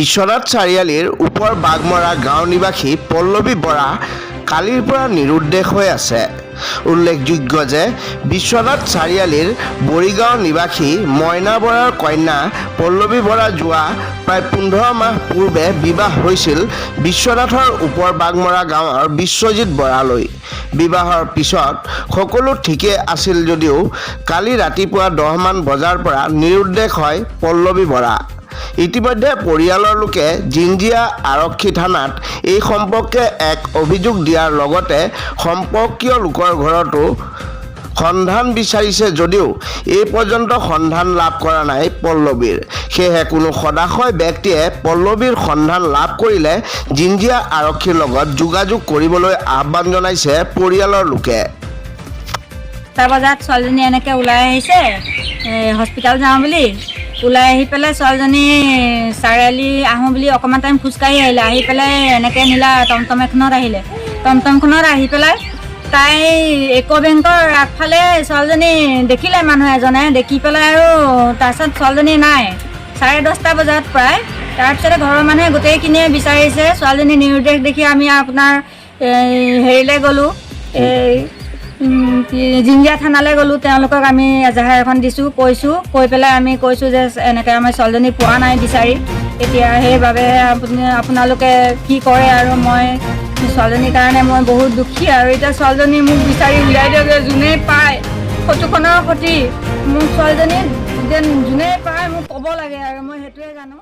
বিশ্বনাথ চাৰিআলিৰ ওপৰ বাগমৰা গাঁও নিবাসী পল্লৱী বৰা কালিৰ পৰা নিৰুদ্দেশ হৈ আছে। উল্লেখযোগ্য যে বিশ্বনাথ চাৰিআলিৰ বৰিগাঁও নিবাসী মইনা বৰাৰ কন্যা পল্লৱী বৰা যোৱা প্ৰায় 15 মাহ পূৰ্বে বিবাহ হৈছিল বিশ্বনাথৰ ওপৰ বাগমৰা গাঁৱৰ বিশ্বজিৎ বৰালৈ। বিবাহৰ পিছত সকলো ঠিকে আছিল যদিও কালি ৰাতিপুৱা 10 মান বজাৰ পৰা নিৰুদ্দেশ হয় পল্লৱী বৰা। ইতিমধ্যে পৰিয়ালৰ লোকে জিঞ্জিয়া আৰক্ষী থানাত এই সম্পৰ্কে এক অভিযোগ দিয়াৰ লগতে সম্পৰ্কীয় লোকৰ ঘৰতো সন্ধান বিচাৰিছে যদিও এই পৰ্যন্ত সন্ধান লাভ কৰা নাই পল্লৱীৰ। সেয়েহে কোনো সদাশয় ব্যক্তিয়ে পল্লৱীৰ সন্ধান লাভ কৰিলে জিঞ্জিয়া আৰক্ষীৰ লগত যোগাযোগ কৰিবলৈ আহ্বান জনাইছে পৰিয়ালৰ লোকে। 7 বজাত ছোৱালীজনী এনেকৈ ওলাই আহিছে হস্পিটেল যাওঁ বুলি। ওলাই আহি পেলাই ছোৱালীজনী চাৰিআলি আহোঁ বুলি অকণমান টাইম খোজকাঢ়ি আহিলে। আহি পেলাই এনেকৈ নিলা টমটম এখনত আহিলে। টমটমখনত আহি পেলাই তাই ইউকো বেংকৰ আগফালে ছোৱালীজনী দেখিলে মানুহ এজনে। দেখি পেলাই আৰু তাৰপিছত ছোৱালীজনী নাই। 10:30 বজাত প্ৰায়। তাৰপিছতে ঘৰৰ মানুহে গোটেইখিনিয়ে বিচাৰিছে। ছোৱালীজনী নিৰুদ্দেশ দেখি আমি আপোনাৰ হেৰিলৈ গ'লোঁ, জিঞ্জিয়া থানালৈ গ'লোঁ। তেওঁলোকক আমি এজাহাৰ এখন দিছোঁ, কৈ পেলাই আমি কৈছোঁ যে এনেকৈ আমাৰ ছোৱালীজনী পোৱা নাই বিচাৰি। এতিয়া সেইবাবে আপোনালোকে কি কৰে। আৰু মই ছোৱালীজনীৰ কাৰণে মই বহুত দুখী। আৰু এতিয়া ছোৱালীজনী মোক বিচাৰি উলিয়াই দিয়ে যে যোনে পায় ফটোখনৰ সৈতে মোক ছোৱালীজনী যেন যোনে পায় মোক ক'ব লাগে আৰু মই সেইটোৱে জানো।